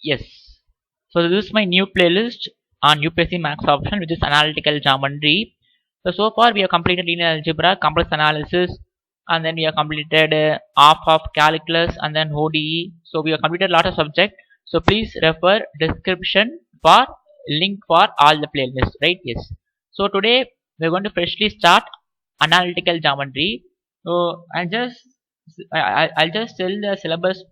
Yes. So this is my new playlist on UPSC Max option, which is analytical geometry. So far we have completed linear algebra, complex analysis, and then we have completed half of calculus and then ODE. So we have completed a lot of subject. So please refer description for link for all the playlists, right? Yes. So today we are going to freshly start analytical geometry. So I'll just tell the syllabus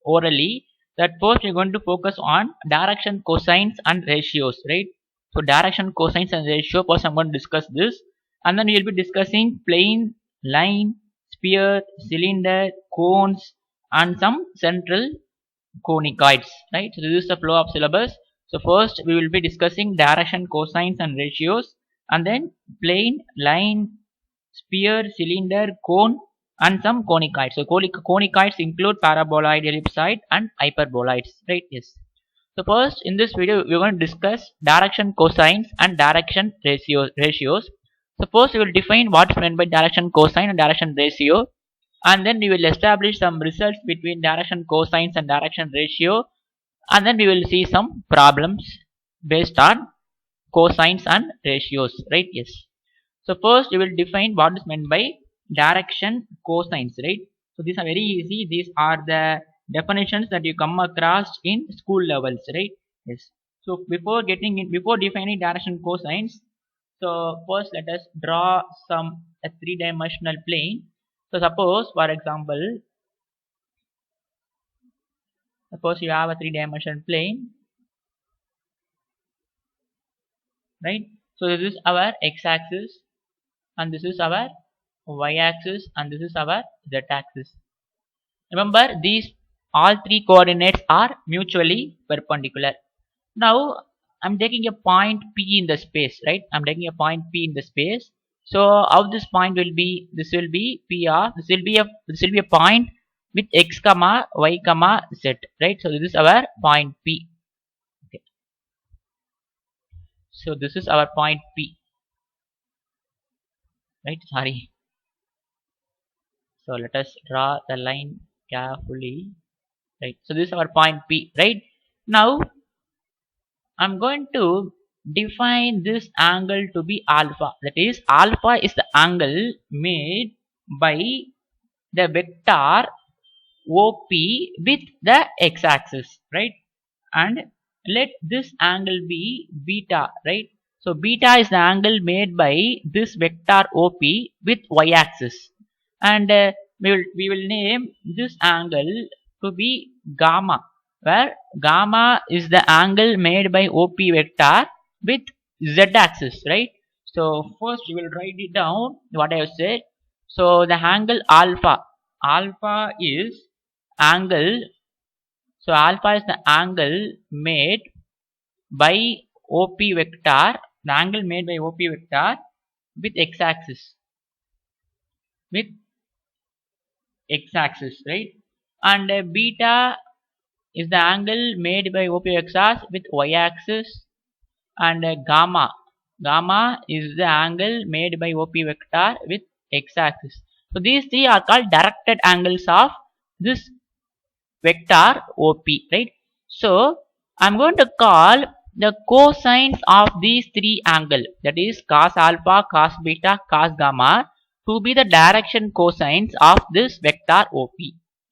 orally, that first we're going to focus on direction, cosines and ratios, right? So direction, cosines and ratio, first I'm going to discuss this, and then we'll be discussing plane, line, sphere, cylinder, cones and some central conicoids, right? So this is the flow of syllabus. So first we will be discussing direction, cosines and ratios, and then plane, line, sphere, cylinder, cone and some conicoids. So conicoids include paraboloid, ellipsoid and hyperboloids, right? Yes. So first in this video we are going to discuss direction, cosines and direction ratios. So first we will define what is meant by direction, cosine and direction ratio, and then we will establish some results between direction, cosines and direction ratio, and then we will see some problems based on cosines and ratios, right? Yes. So first we will define what is meant by direction, cosines, right? So these are very easy. These are the definitions that you come across in school levels, right? Yes. So before defining direction, cosines, so first let us draw a three-dimensional plane. So suppose you have a three-dimensional plane, right? So this is our x-axis, and this is our y-axis, and this is our z-axis. Remember, these all three coordinates are mutually perpendicular. Now I'm taking a point P in the space, right? I'm taking a point P in the space. So how this point will be? This will be PR. This will be a point with x comma y comma z, right? So this is our point P. Okay. So this is our point P, right? Sorry. So let us draw the line carefully, right? So this is our point P, right? Now I'm going to define this angle to be alpha. That is, alpha is the angle made by the vector OP with the x-axis, right? And let this angle be beta, right? So beta is the angle made by this vector OP with y-axis, and we will name this angle to be gamma, where gamma is the angle made by OP vector with z-axis, right? So first we will write it down what I have said. So the angle alpha is angle, so alpha is the angle made by OP vector, the angle made by OP vector with x-axis, with x-axis, right? And beta is the angle made by OP vectors with y-axis, and gamma is the angle made by OP vector with x-axis. So these three are called directed angles of this vector OP, right? So I'm going to call the cosines of these three angles, that is cos alpha, cos beta, cos gamma, to be the direction cosines of this vector OP,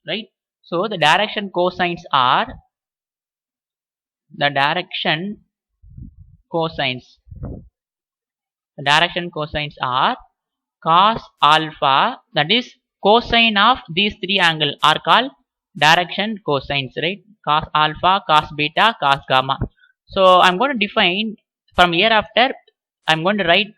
right? So the direction cosines are cos alpha, that is cosine of these three angles are called direction cosines, right? Cos alpha, cos beta, cos gamma. So I'm going to define from hereafter, I'm going to write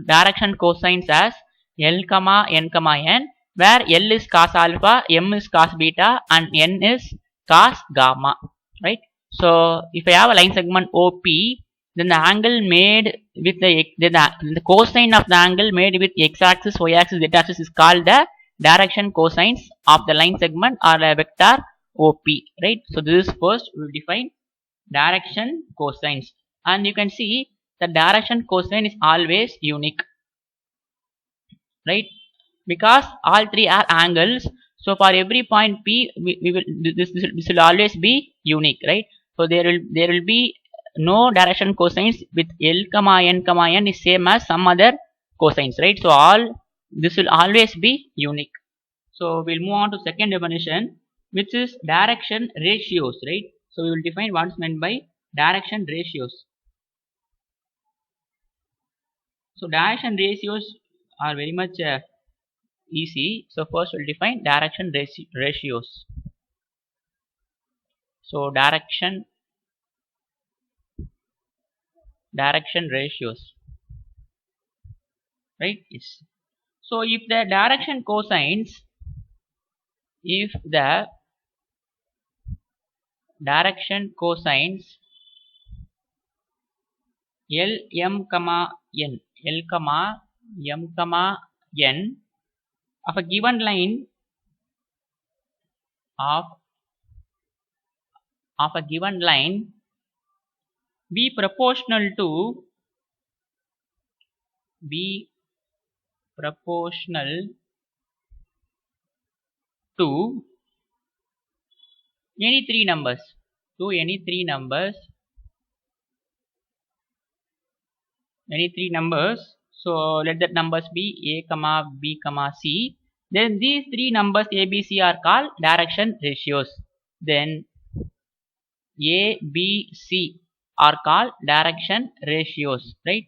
direction cosines as L comma n comma n, where L is cos alpha, M is cos beta and N is cos gamma, right? So if I have a line segment OP, then the angle made with the cosine of the angle made with x-axis, y-axis, z-axis is called the direction cosines of the line segment or a vector OP, right? So this is first we will define direction cosines, and you can see the direction cosine is always unique, right? Because all three are angles, So for every point P, we will this will always be unique, right? So there will be no direction cosines with L comma N is same as some other cosines, right? So this will always be unique. So we'll move on to second definition, which is direction ratios, right? So we will define what's meant by direction ratios. So direction ratios are very much easy. So first we'll define direction ratios. So direction ratios, right? Yes. So if the direction cosines, L m comma n of a given line be proportional to any three numbers, so let that numbers be a comma b comma c. Then these three numbers a b c are called direction ratios. Then a b c are called direction ratios, right?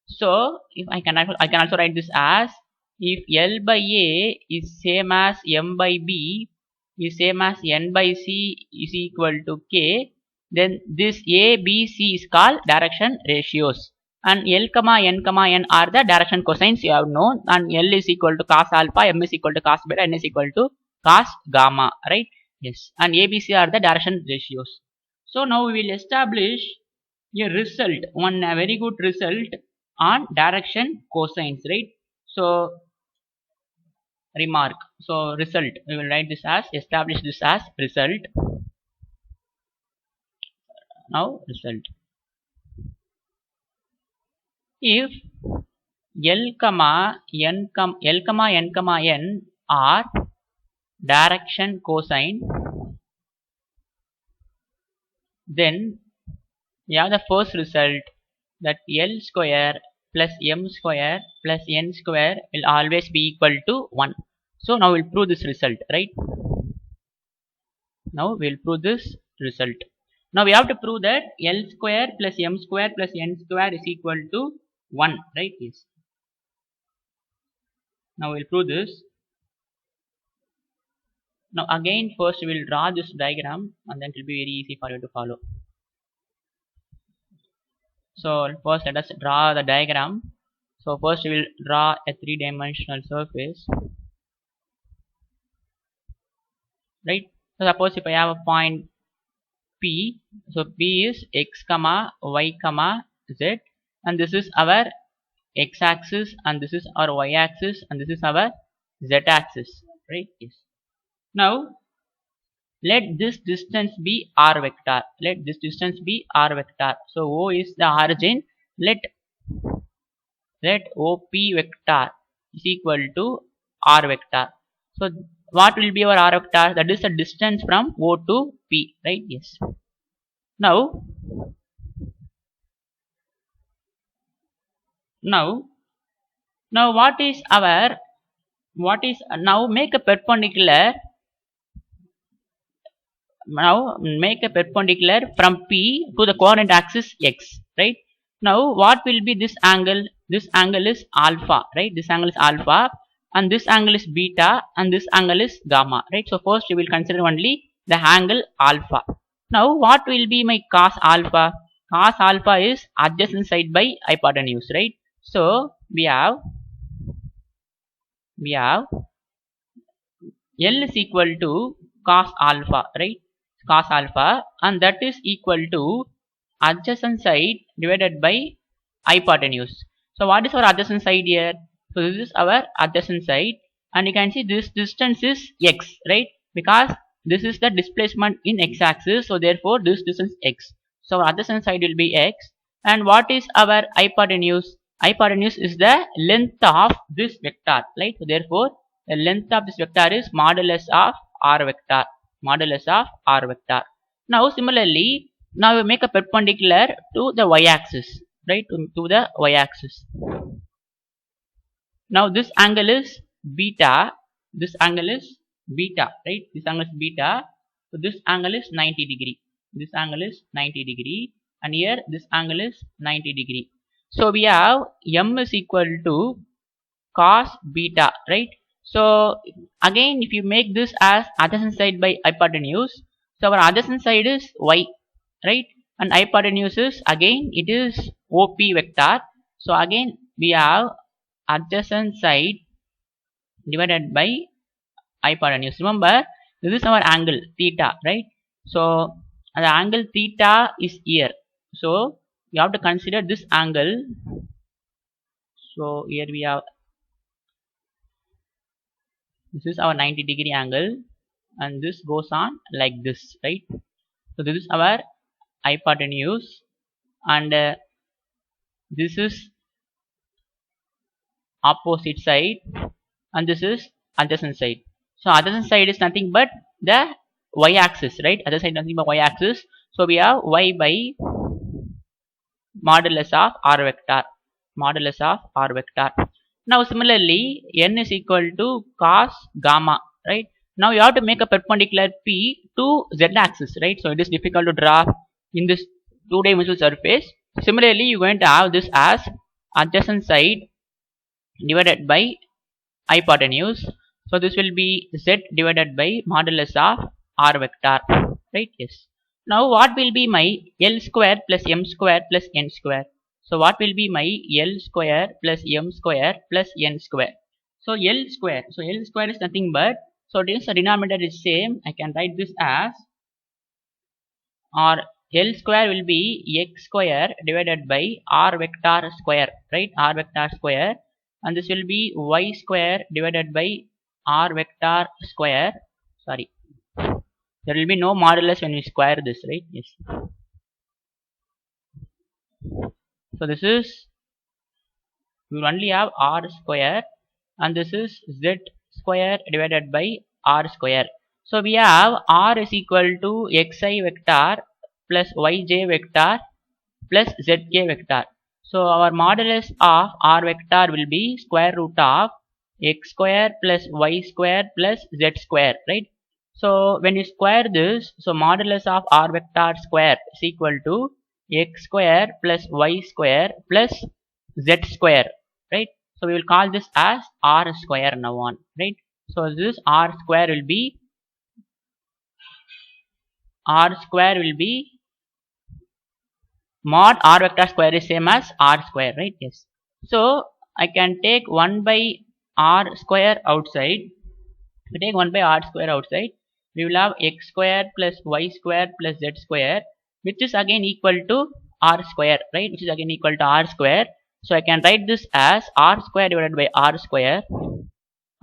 So if I can also write this as, if L by A is same as M by B is same as N by C is equal to K, then this A, B, C is called direction ratios. And L comma N are the direction cosines you have known, and L is equal to cos alpha, M is equal to cos beta, N is equal to cos gamma, right? Yes. And A, B, C are the direction ratios. So now we will establish a result, a very good result on direction cosines, right? So remark, so result, we will write this as, establish this as result. Now result, if L comma N are direction cosine, then we have the first result, that L square plus M square plus N square will always be equal to 1. So now we'll prove this result, right? Now we'll prove this result. Now we have to prove that L square plus M square plus N square is equal to 1, right? Yes. Now we'll prove this. Now again, first we will draw this diagram, and then it will be very easy for you to follow. So first let us draw the diagram. So first we will draw a three-dimensional surface, right? So suppose if I have a point P, so P is x comma y comma z, and this is our x-axis, and this is our y-axis, and this is our z-axis, right? Yes. Now let this distance be r vector. So O is the origin. Let OP vector is equal to r vector. So what will be our r vector? That is the distance from O to P, right? Yes. Now what is now make a perpendicular. Now make a perpendicular from P to the coordinate axis x, right? Now what will be this angle? This angle is alpha, right? This angle is alpha, and this angle is beta, and this angle is gamma, right? So first we will consider only the angle alpha. Now what will be my cos alpha? Cos alpha is adjacent side by hypotenuse, right? So we have L is equal to cos alpha, right? Cos alpha, and that is equal to adjacent side divided by hypotenuse. So what is our adjacent side here? So this is our adjacent side, and you can see this distance is x, right? Because this is the displacement in x-axis, so therefore this distance x. So our adjacent side will be x. And what is our hypotenuse? Hypotenuse is the length of this vector, right? So therefore the length of this vector is modulus of r vector. Modulus of r vector. Now similarly, now we make a perpendicular to the y-axis, right? To the y-axis. Now this angle is beta. This angle is beta, right? This angle is beta. So this angle is 90 degree. This angle is 90 degree, and here this angle is 90 degree. So we have m is equal to cos beta, right? So again, if you make this as adjacent side by hypotenuse, so our adjacent side is y, right? And hypotenuse is again it is OP vector. So again we have adjacent side divided by hypotenuse. Remember, this is our angle theta, right? So the angle theta is here. So you have to consider this angle. So here we have, this is our 90 degree angle, and this goes on like this, right? So this is our hypotenuse, and this is opposite side, and this is adjacent side. So adjacent side is nothing but the y-axis, right? Other side nothing but y-axis. So we have y by modulus of r vector. Modulus of r vector. Now similarly, n is equal to cos gamma, right? Now you have to make a perpendicular p to z-axis, right? So it is difficult to draw in this two-dimensional surface. Similarly, you are going to have this as adjacent side divided by hypotenuse. So this will be z divided by modulus of r vector, right? Yes. Now what will be my L square plus m square plus n square? So what will be my L square plus m square plus n square? So L square. So L square is nothing but, so this denominator is same. I can write this as, or L square will be x square divided by r vector square, right? R vector square, and this will be y square divided by r vector square. Sorry, there will be no modulus when we square this, right? Yes. So this is, we will only have r square, and this is z square divided by r square. So we have r is equal to xi vector plus yj vector plus zk vector. So our modulus of r vector will be square root of x square plus y square plus z square, right? So when you square this, so modulus of r vector square is equal to x square plus y square plus z square, right? So we will call this as r square now on, right? So this r square will be mod r vector square is same as r square, right? Yes. So I can take 1 by r square outside. If we take 1 by r square outside, we will have x square plus y square plus z square, which is again equal to r square, right? Which is again equal to r square. So I can write this as r square divided by r square.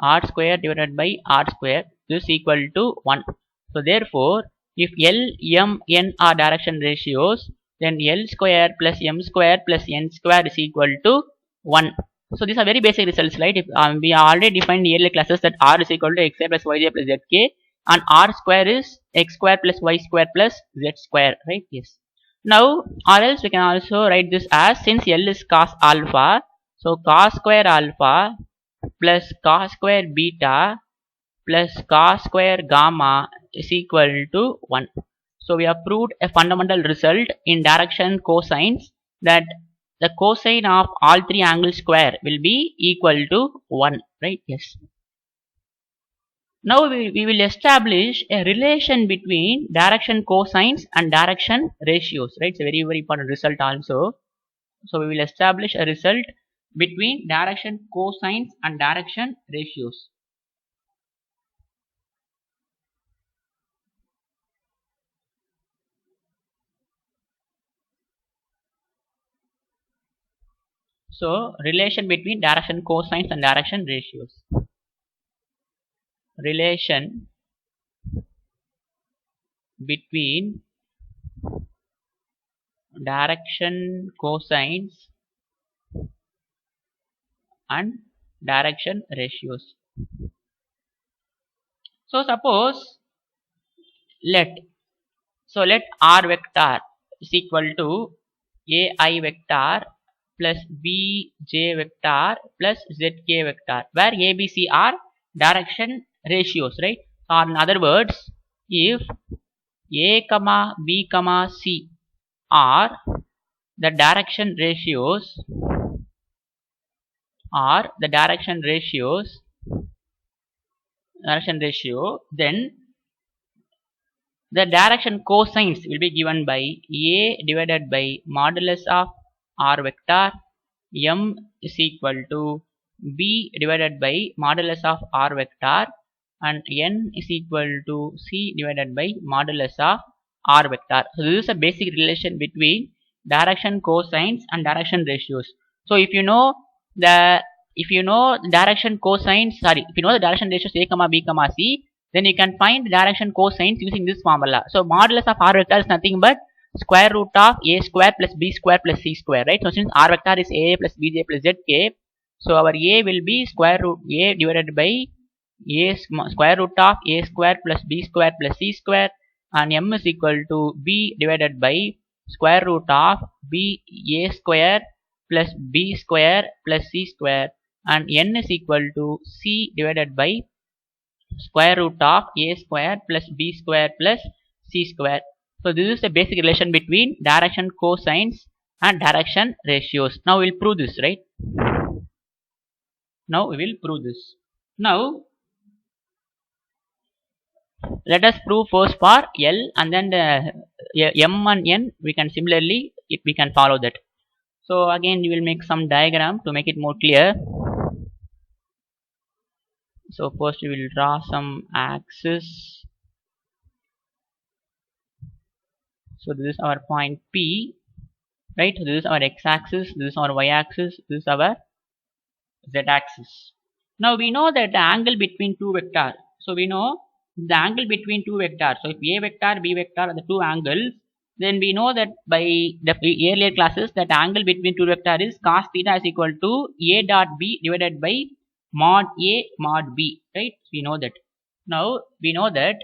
R square divided by r square, this is equal to 1. So therefore, if L, M, N are direction ratios, then L square plus M square plus N square is equal to 1. So these are very basic results, right? If we already defined in earlier classes that r is equal to xi plus yj plus zk, and r square is x square plus y square plus z square, right? Yes. Now, or else we can also write this as, since L is cos alpha, so cos square alpha plus cos square beta plus cos square gamma is equal to 1. So we have proved a fundamental result in direction cosines, that the cosine of all three angles square will be equal to 1, right? Yes. Now we will establish a relation between direction cosines and direction ratios, right? It's a very, very important result also. So we will establish a result between direction cosines and direction ratios. So relation between direction cosines and direction ratios. Relation between direction cosines and direction ratios. So suppose let R vector is equal to AI vector plus BJ vector plus ZK vector, where A, B, C are direction ratios, right? Or in other words, if A comma B comma C are the direction ratios then the direction cosines will be given by A divided by modulus of R vector, M is equal to B divided by modulus of R vector, and N is equal to C divided by modulus of R vector. So this is a basic relation between direction cosines and direction ratios. So if you know the direction ratios A comma B comma C, then you can find direction cosines using this formula. So modulus of R vector is nothing but square root of A square plus B square plus C square, right? So since R vector is A plus BJ plus ZK, so our A will be square root A divided by square root of A square plus B square plus C square, and M is equal to B divided by square root of B A square plus B square plus C square, and N is equal to C divided by square root of A square plus B square plus C square. So this is the basic relation between direction cosines and direction ratios. Now we will prove this, right? Now let us prove first for L, and then the M and N we can similarly, if we can follow that. So again we will make some diagram to make it more clear. So first we will draw some axis. So this is our point P, right? So this is our x-axis, this is our y-axis, this is our z-axis. Now we know that the angle between two vectors. So we know the angle between two vectors. So if A vector, B vector are the two angles, then we know that by the earlier classes that angle between two vectors is cos theta is equal to A dot B divided by mod A mod B, right? We know that. Now we know that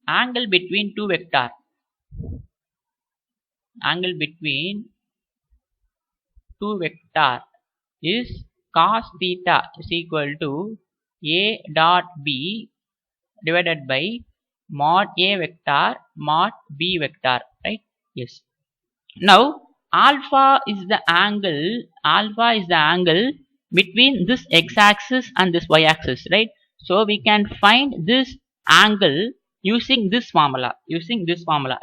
angle between two vectors is cos theta is equal to A dot B divided by mod A vector mod B vector, right? Yes. Now alpha is the angle between this x-axis and this y-axis, right? So we can find this angle using this formula,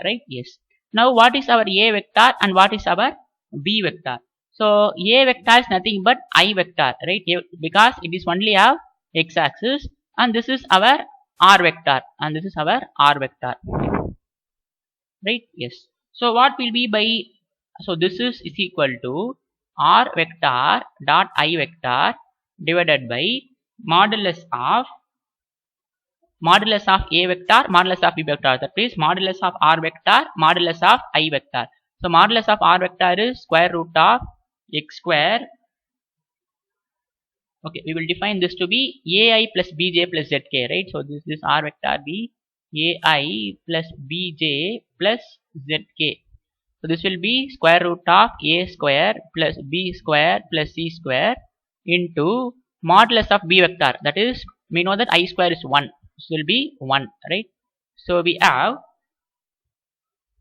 right? Yes. Now what is our A vector and what is our B vector? So A vector is nothing but I vector, right? Because it is only of x-axis, and this is our R vector, right? Yes. So what will be by, so this is equal to R vector dot I vector divided by modulus of A vector modulus of B vector, that is modulus of R vector modulus of I vector. So modulus of R vector is square root of x square. Okay, we will define this to be AI plus BJ plus ZK, right? So this R vector be AI plus BJ plus ZK. So this will be square root of A square plus B square plus C square into modulus of B vector, that is we know that I square is 1. This will be 1, right? So we have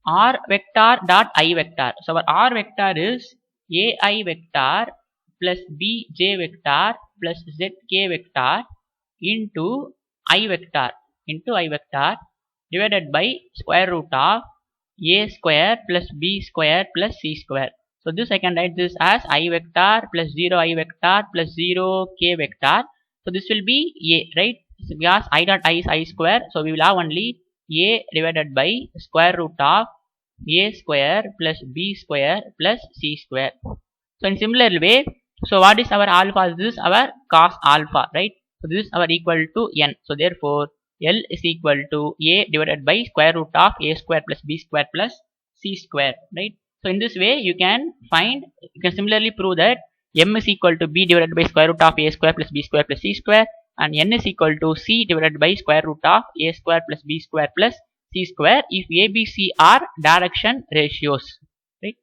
R vector dot I vector. So our R vector is AI vector plus BJ vector plus ZK vector into I vector divided by square root of A square plus B square plus C square. So this I can write this as I vector plus 0 I vector plus 0 K vector. So this will be A, right? So because I dot I is I square, so we will have only A divided by square root of A square plus B square plus C square. So in similar way, so what is our alpha? This is our cos alpha, right? So this is our equal to N. So therefore L is equal to A divided by square root of A square plus B square plus C square, right? So in this way you can similarly prove that m is equal to b divided by square root of a square plus b square plus c square, and n is equal to c divided by square root of a square plus b square plus c square if a, b, c are direction ratios, right?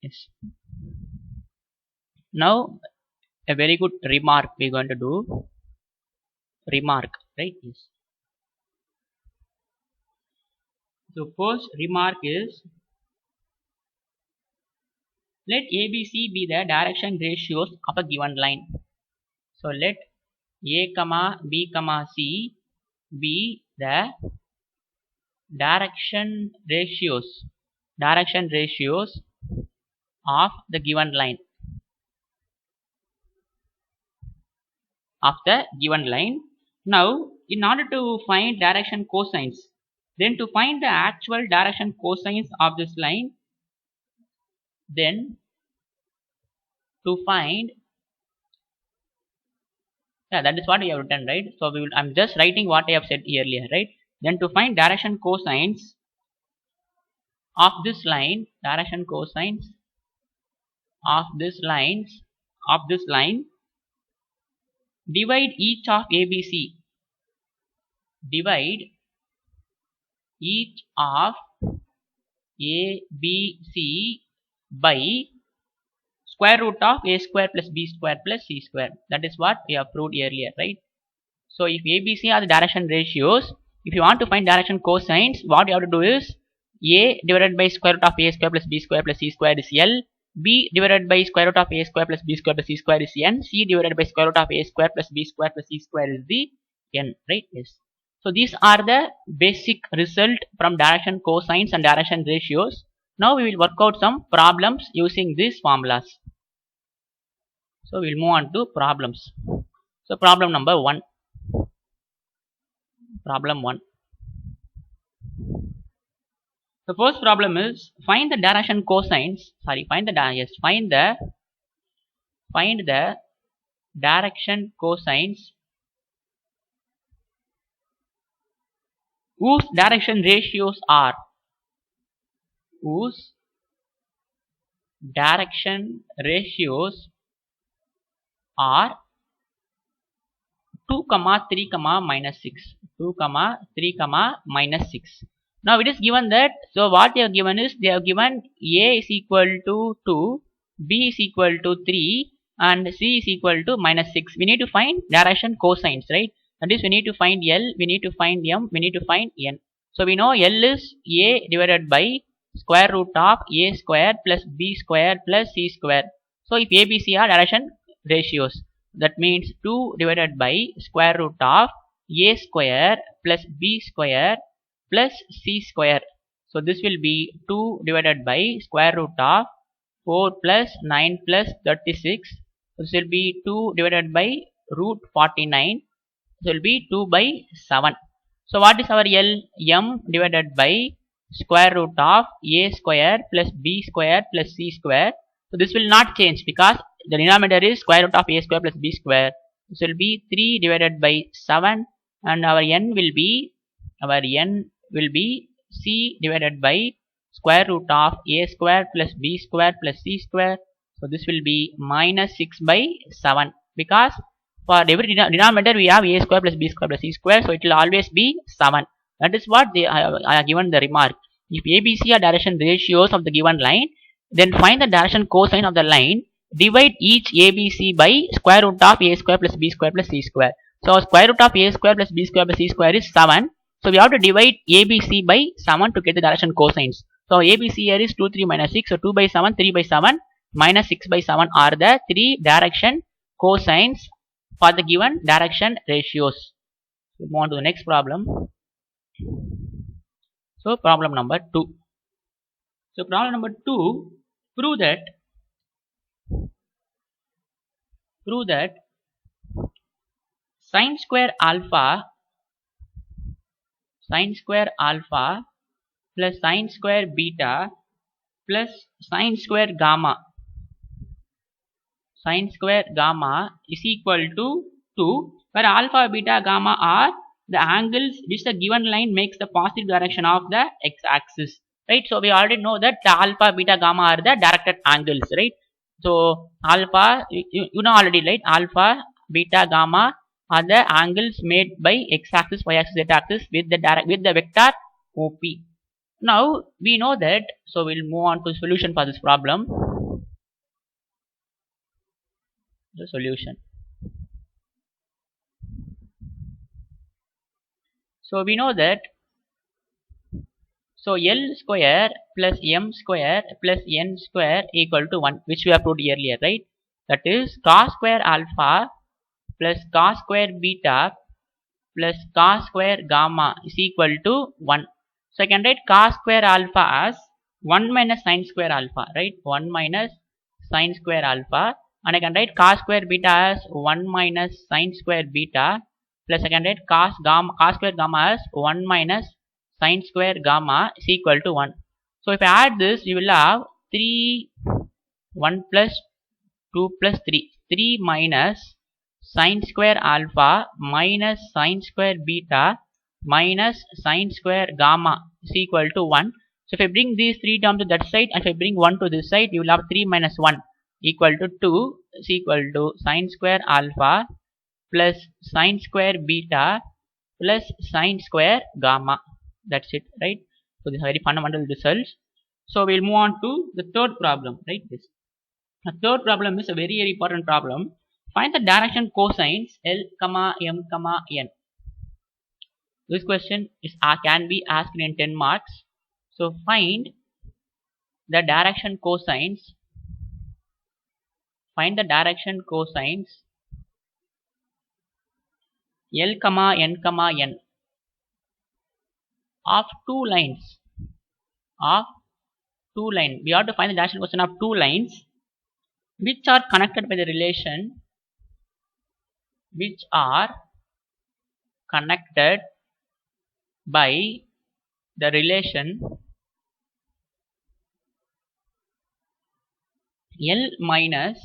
Yes. Now a very good remark we're going to do. Remark, right? Yes. So first remark is, let ABC be the direction ratios of a given line. So let A, B, C be the direction ratios of the given line. Now, in order to find direction cosines, then to find the actual direction cosines of this line, then to find, that is what we have written, right? So I'm just writing what I have said earlier, right? Then to find direction cosines of this line, divide each of ABC. Divide each of ABC by square root of a square plus b square plus c square. That is what we have proved earlier, right? So if ABC are the direction ratios, if you want to find direction cosines, what you have to do is a divided by square root of a square plus b square plus c square is L, b divided by square root of a square plus b square plus c square is n, c divided by square root of a square plus b square plus c square is the n, right? Yes. So these are the basic result from direction cosines and direction ratios. Now we will work out some problems using these formulas. So we will move on to problems. So problem number 1. Problem 1. The first problem is find the direction cosines. Find the direction cosines whose direction ratios are 2, 3, minus 6. 2, 3, minus 6. Now it is given that, so what they have given is, they have given A is equal to 2, B is equal to 3 and C is equal to minus 6. We need to find direction cosines, right? That is, we need to find L, we need to find M, we need to find N. So we know L is A divided by square root of A square plus B square plus C square. So if A, B, C are direction ratios, that means 2 divided by square root of A square plus B square plus C square. So this will be 2 divided by square root of 4 plus 9 plus 36. This will be 2 divided by root 49. This will be 2 by 7. So what is our L? M divided by square root of A square plus B square plus C square. So this will not change because the denominator is square root of A square plus B square. This will be 3 divided by 7 and our N will be C divided by square root of A square plus B square plus C square. So this will be minus 6 by 7 because for every denominator we have A square plus B square plus C square, so it will always be 7. That is what I have given the remark. If ABC are direction ratios of the given line, then find the direction cosine of the line. Divide each ABC by square root of A square plus B square plus C square. So square root of A square plus B square plus C square is 7. So we have to divide ABC by 7 to get the direction cosines. So ABC here is 2, 3, minus 6. So 2 by 7, 3 by 7, minus 6 by 7 are the 3 direction cosines for the given direction ratios. We move on to the next problem. So problem number 2. So problem number 2, prove that sine square alpha plus sine square beta plus sine square gamma is equal to 2, where alpha, beta, gamma are the angles which the given line makes the positive direction of the x-axis, right? So we already know that the alpha, beta, gamma are the directed angles, right? So alpha, you know already, right? Alpha, beta, gamma are the angles made by x-axis, y-axis, z-axis with the vector OP. Now we know that, so we'll move on to solution for this problem. The solution. So we know that, so L square plus M square plus N square equal to 1, which we have proved earlier, right? That is cos square alpha plus cos square beta plus cos square gamma is equal to 1. So I can write cos square alpha as 1 minus sin square alpha, right? 1 minus sin square alpha, and I can write cos square beta as 1 minus sin square beta plus I can write cos square gamma as 1 minus sin square gamma is equal to 1. So if I add this, you will have 3, 1 plus 2 plus 3. 3 minus sin square alpha minus sin square beta minus sin square gamma is equal to 1. So if I bring these 3 terms to that side and if I bring 1 to this side, you will have 3 minus 1 equal to 2 is equal to sin square alpha plus sin square beta plus sin square gamma. That's it, right? So these are very fundamental results. So we'll move on to the third problem, right? This. The third problem is a very, very important problem. Find the direction cosines L, M, N. This question is can be asked in 10 marks. So find the direction cosines. Find the direction cosines L, N, N of two lines. We have to find the direction cosine of two lines which are connected by the relation L minus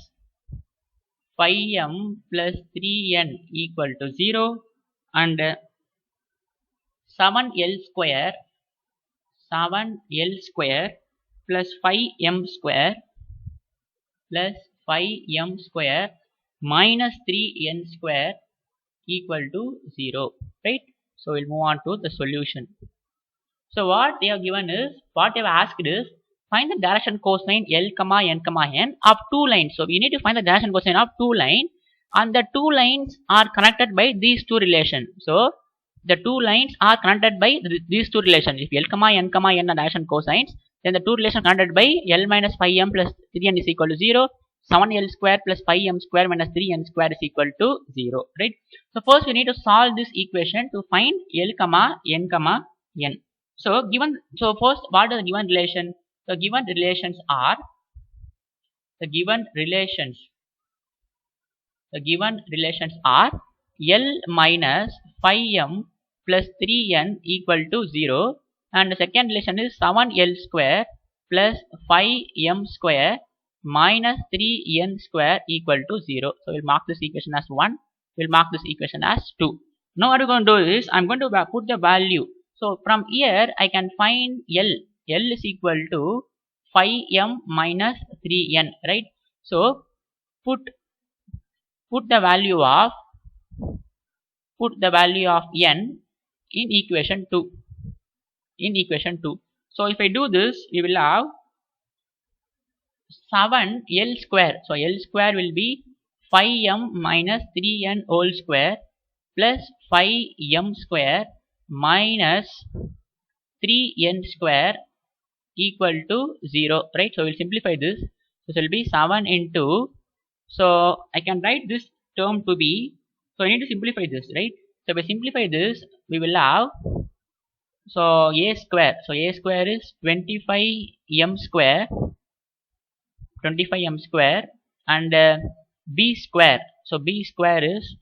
5m plus 3n equal to 0 and 7l square plus 5m square plus 5m square minus 3n square equal to 0, right? So we'll move on to the solution. So what they have given is, what they have asked is, find the direction cosine L, N, N of two lines. So we need to find the direction cosine of two lines, and the two lines are connected by these two relations. So the two lines are connected by these two relations. If L, N, N are direction cosines, then the two relations connected by L minus 5m plus 3n is equal to 0. 7l square plus 5m square minus 3n square is equal to 0, right? So first we need to solve this equation to find L, N, N. So first, what are the given relation? The given relations are L minus 5m plus 3n equal to 0, and the second relation is 7l square plus 5m square minus 3n square equal to 0. So we'll mark this equation as 1. We'll mark this equation as 2. Now what we're going to do is, I'm going to put the value. So from here I can find L. L is equal to 5m minus 3n, right? So put the value of n in equation 2. So if I do this, we will have 7l square. So L square will be 5m minus 3n whole square plus 5m square minus 3n square equal to 0, right? So we'll simplify this. This will be 7 into, so I can write this term to be, so I need to simplify this, right? So if I simplify this, we will have, so a square. So a square is 25m square and b square. So b square is,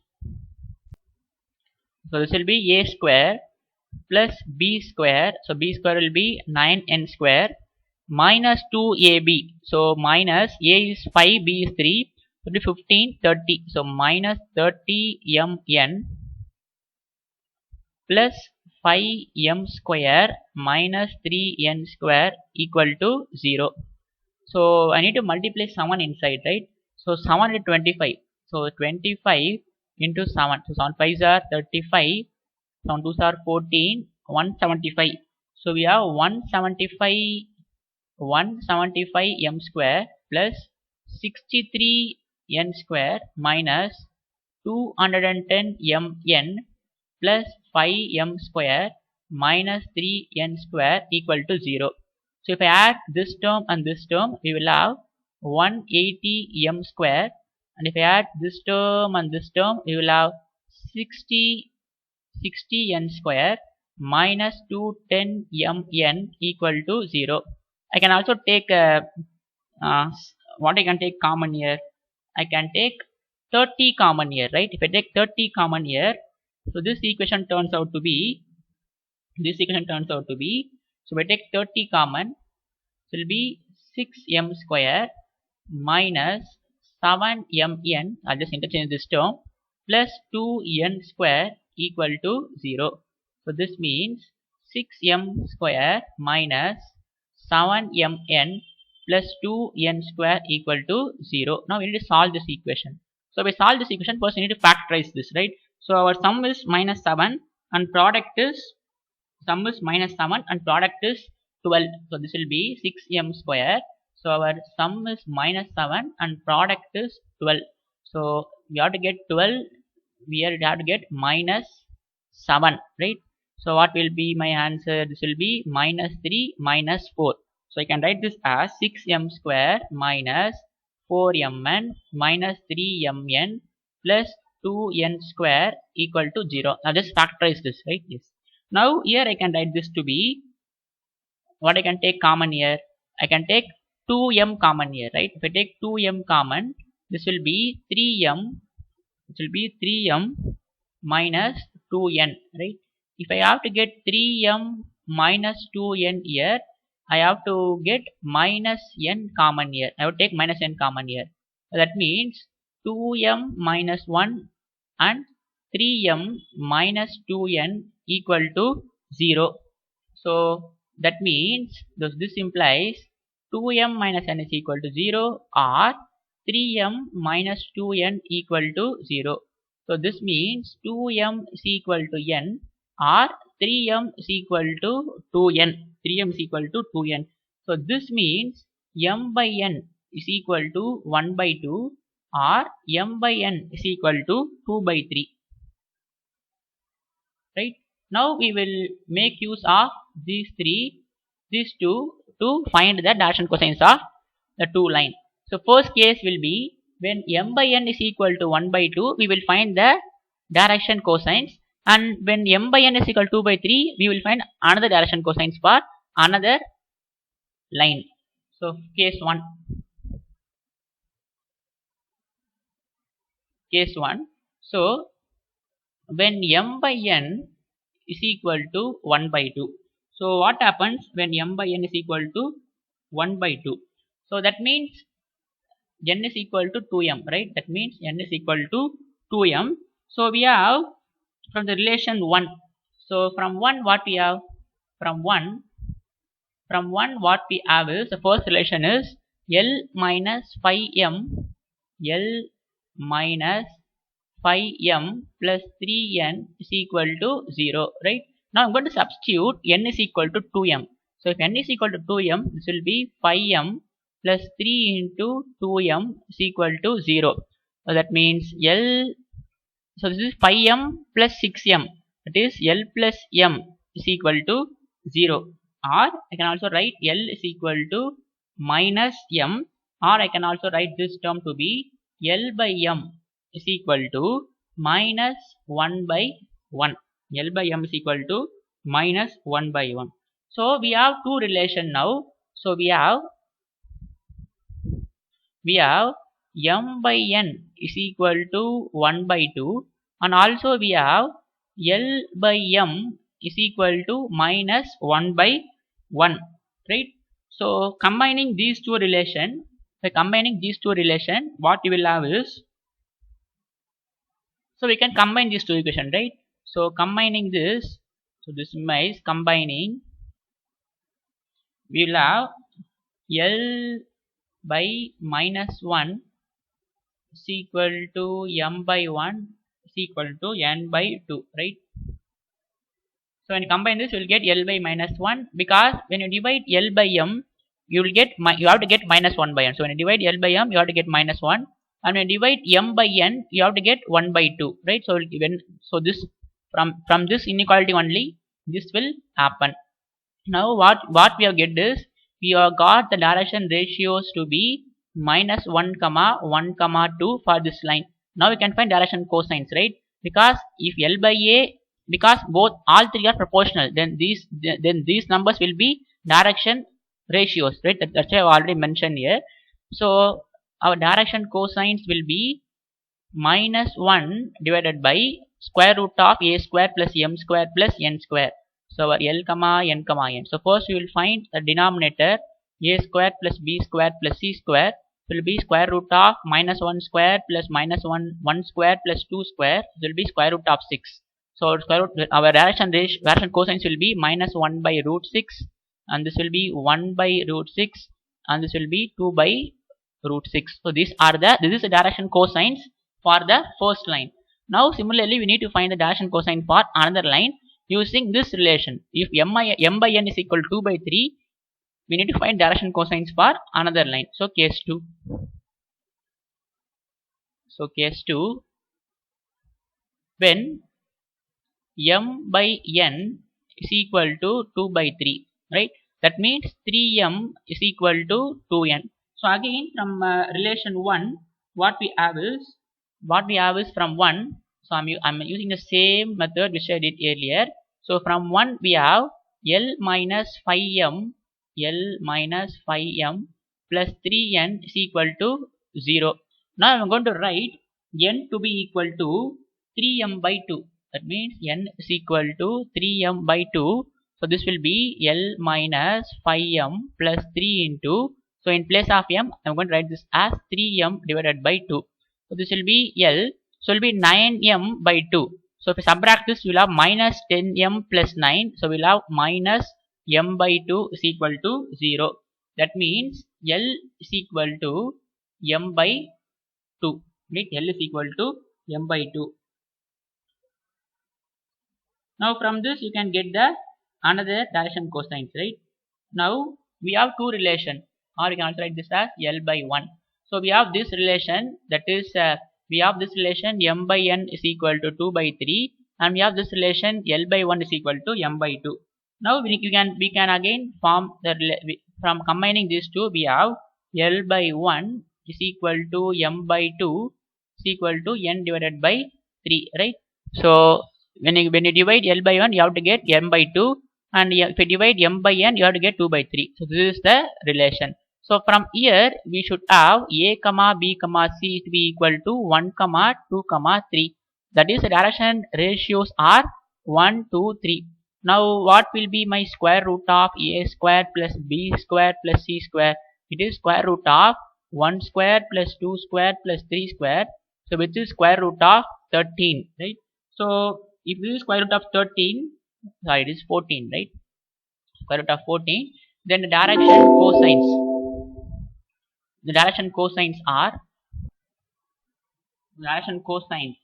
so this will be a square plus b square. So b square will be 9n square minus 2ab. So minus a is 5, b is 3. It will be 15, 30. So minus 30mn plus 5m square minus 3n square equal to 0. So I need to multiply 7 inside, right? So 7 into 25. So 25 into 7. So 7 5s are 35. 7 2s are 14. 175. So we have 175 m square plus 63 n square minus 210 mn plus 5 m square minus 3 n square equal to 0. So if I add this term and this term, we will have 180 m square, and if I add this term and this term, we will have 60 n square minus 210 mn equal to 0. I can also take what I can take common here. I can take 30 common here, right? If I take 30 common here, so this equation turns out to be, so if I take 30 common, so it will be 6m square minus 7mn, I'll just interchange this term, plus 2n square equal to 0. So this means 6m square minus 7mn plus 2n square equal to 0. Now we need to solve this equation. So if we solve this equation, first we need to factorize this, right? So our sum is minus 7 and product is, minus 7 and product is 12. So this will be 6m square. So our sum is minus 7 and product is 12. So we have to get 12. We have to get minus 7, right? So what will be my answer? This will be minus 3 minus 4. So I can write this as 6m square minus 4mn minus 3mn plus 2n square equal to 0. Now just factorize this, right? Yes. Now here I can write this to be, what I can take common here? I can take 2m common here, right? If I take 2m common, this will be 3m, minus 2n, right? If I have to get 3m minus 2n here, I have to get minus n common here. I would take minus n common here. That means 2m minus 1 and 3m minus 2n equal to 0. So that means this implies 2m minus n is equal to 0 or 3m minus 2n equal to 0. So this means 2m is equal to n or 3m is equal to 2n. 3m is equal to 2n. So this means m by n is equal to 1 by 2 or m by n is equal to 2 by 3. Right? Now we will make use of these two to find the direction cosines of the two lines. So first case will be when m by n is equal to 1 by 2, we will find the direction cosines, and when m by n is equal to 2 by 3, we will find another direction cosines for another line. So case 1. So when m by n is equal to 1 by 2. So what happens when m by n is equal to 1 by 2? So that means n is equal to 2m, right? That means n is equal to 2m. So we have from the relation 1. So from 1 what we have? From 1 what we have is, the first relation is L minus 5m plus 3n is equal to 0, right? Now I'm going to substitute n is equal to 2m. So if n is equal to 2m, this will be 5m plus 3 into 2m is equal to 0. So that means so this is 5m plus 6m, that is L plus m is equal to 0. Or I can also write L is equal to minus m, or I can also write this term to be L by m is equal to minus 1 by 1. L by m is equal to minus 1 by 1. So we have two relation now. So we have m by n is equal to 1 by 2, and also we have L by m is equal to minus 1 by 1, right? So combining these two relation, what we will have is, so we can combine these two equations, right? So combining this, so this means combining, we will have L by minus 1 is equal to m by 1 is equal to n by 2, right? So when you combine this, you will get L by minus 1, because when you divide L by m, you will get you have to get minus 1 by n. So when you divide L by m, you have to get minus 1, and when you divide m by n, you have to get 1 by 2, right? So this from this inequality only this will happen. Now what we have get is, we have got the direction ratios to be minus 1 comma 1 comma 2 for this line. Now we can find direction cosines, right? Because if L by a, because all three are proportional, then these numbers will be direction ratios, right? That's why I already mentioned here. So our direction cosines will be minus 1 divided by square root of a square plus m square plus n square. So our L comma n comma n. So first we will find the denominator, a square plus b square plus c square will be square root of minus 1 square plus minus 1 square plus 2 square will be square root of 6. So our direction cosines will be minus 1 by root 6, and this will be 1 by root 6, and this will be 2 by root 6. So this is the direction cosines for the first line. Now similarly we need to find the direction cosine for another line using this relation. If m by n is equal to 2 by 3, we need to find direction cosines for another line. So case 2. So case 2, when m by n is equal to 2 by 3, right? That means 3m is equal to 2n. So again from relation 1, what we have is from 1. So I'm using the same method which I did earlier. So from 1 we have L minus 5m plus 3n is equal to 0. Now I'm going to write n to be equal to 3m by 2. That means n is equal to 3m by 2. So this will be L minus 5m plus 3 into, so in place of m, I'm going to write this as 3m divided by 2. So this will be L. So it will be 9m by 2. So if we subtract this, we will have minus 10m plus 9. So we will have minus m by 2 is equal to 0. That means L is equal to m by 2. Right? L is equal to m by 2. Now from this you can get the another direction cosines, right? Now we have two relation, or you can also write this as L by 1. So we have this relation, that is we have this relation m by n is equal to 2 by 3, and we have this relation L by 1 is equal to m by 2. Now we can again form from combining these two, we have L by 1 is equal to m by 2 is equal to n divided by 3, right? So when you divide L by 1, you have to get m by 2, and if you divide m by n, you have to get 2 by 3. So this is the relation. So from here we should have a comma b comma c to be equal to 1 comma 2 comma 3. That is the direction ratios are 1 2 3. Now what will be my square root of a square plus b square plus c square? It is square root of 1 square plus 2 square plus 3 square. So which is square root of 13, right? So if this is square root of 13, sorry, it is 14, right? Square root of 14, then the direction cosines. The direction cosines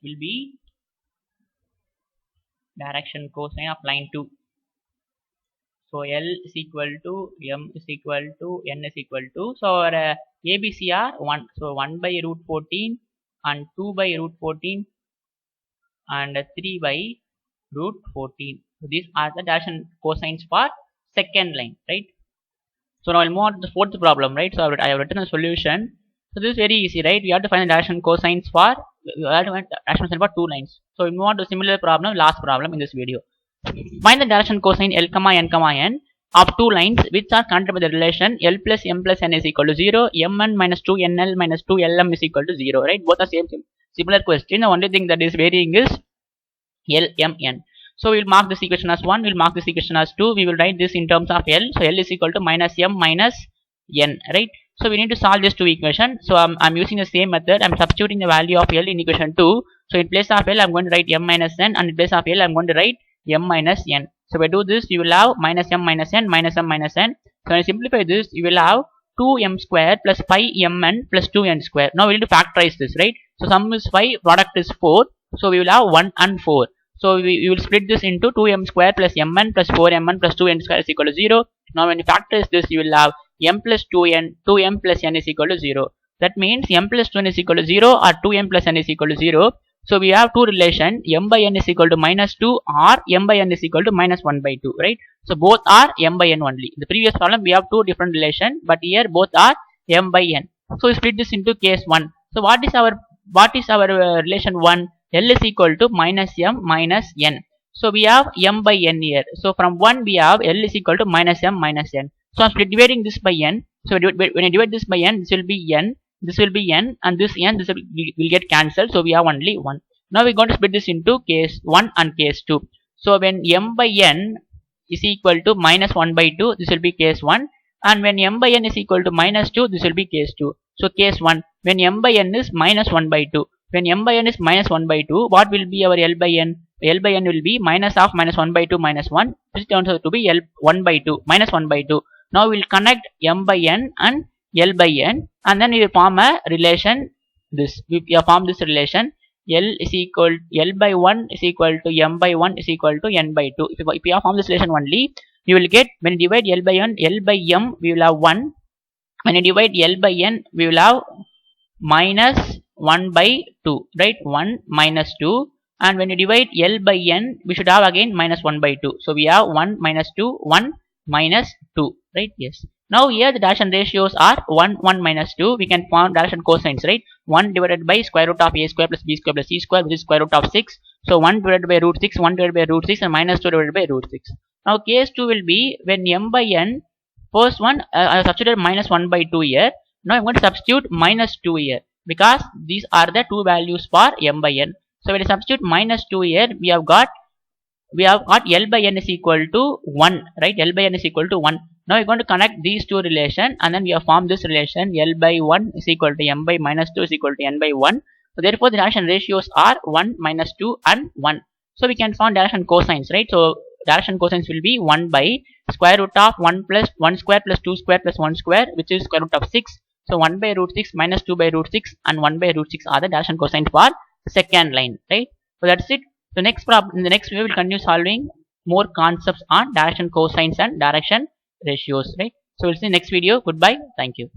will be direction cosine of line 2. So L is equal to m is equal to n is equal to, so our ABC are 1. So 1 by root 14 and 2 by root 14 and 3 by root 14. So these are the direction cosines for second line, right? So now I'll move on to the fourth problem, right? So I have written a solution. So this is very easy, right? We have to find the direction cosines for two lines. So we move on to similar problem, last problem in this video. Find the direction cosine L comma n of two lines which are connected by the relation L plus m plus n is equal to 0, mn minus 2 nl minus 2 lm is equal to 0, right? Both are similar question. The only thing that is varying is L, m, n. So we will mark this equation as 1, we will mark this equation as 2, we will write this in terms of L. So L is equal to minus m minus n, right? So we need to solve this two equation. So I'm using the same method. I'm substituting the value of L in equation 2. So in place of L, I'm going to write m minus n, and in place of L, I'm going to write m minus n. So if I do this, you will have minus m minus n minus m minus n. So when I simplify this, you will have 2m square plus 5mn plus 2n square. Now we need to factorize this, right? So sum is 5, product is 4. So we will have 1 and 4. So we will split this into 2m square plus mn plus 4mn plus 2n square is equal to 0. Now when you factorize this, you will have m plus 2n, 2m plus n is equal to 0. That means m plus 2n is equal to 0 or 2m plus n is equal to 0. So we have two relation, m by n is equal to minus 2 or m by n is equal to minus 1 by 2, right? So both are m by n only. In the previous problem we have two different relation, but here both are m by n. So we split this into case 1. So what is our relation 1? L is equal to minus m minus n. So we have m by n here. So from 1 we have L is equal to minus m minus n. So I'm dividing this by n. So when I divide this by n, this will be n, this will be n, and this n, this will get cancelled. So we have only 1. Now we're going to split this into case 1 and case 2. So when m by n is equal to minus 1 by 2, this will be case 1. And when m by n is equal to minus 2, this will be case 2. So case 1, when m by n is minus 1 by 2. When m by n is minus 1 by 2, what will be our L by n? L by n will be minus of minus 1 by 2 minus 1, which turns out to be L 1 by 2, minus 1 by 2. Now we will connect m by n and L by n, and then we will form a relation. We form this relation. L by 1 is equal to m by 1 is equal to n by 2. If you form this relation only, you will get, when you divide L by n, L by m, we will have 1. When you divide L by n, we will have minus 1 by 2, right? 1 minus 2. And when you divide L by n, we should have again minus 1 by 2. So we have 1 minus 2, 1 minus 2, right? Yes. Now here the direction ratios are 1, 1 minus 2. We can form direction cosines, right? 1 divided by square root of a square plus b square plus c square, which is square root of 6. So 1 divided by root 6, 1 divided by root 6, and minus 2 divided by root 6. Now case 2 will be when m by n, first one I substituted minus 1 by 2 here. Now I'm going to substitute minus 2 here, because these are the two values for m by n. So when I substitute minus 2 here, we have got L by n is equal to 1, right? L by n is equal to 1. Now we're going to connect these two relation, and then we have formed this relation. L by 1 is equal to m by minus 2 is equal to n by 1. So therefore the direction ratios are 1, minus 2, and 1. So we can find direction cosines, right? So direction cosines will be 1 by square root of 1 plus 1 square plus 2 square plus 1 square, which is square root of 6. So 1 by root 6 minus 2 by root 6 and 1 by root 6 are the direction cosines for second line, right? So that's it. So next problem, in the next video, we will continue solving more concepts on direction cosines and direction ratios, right? So we'll see you next video. Goodbye. Thank you.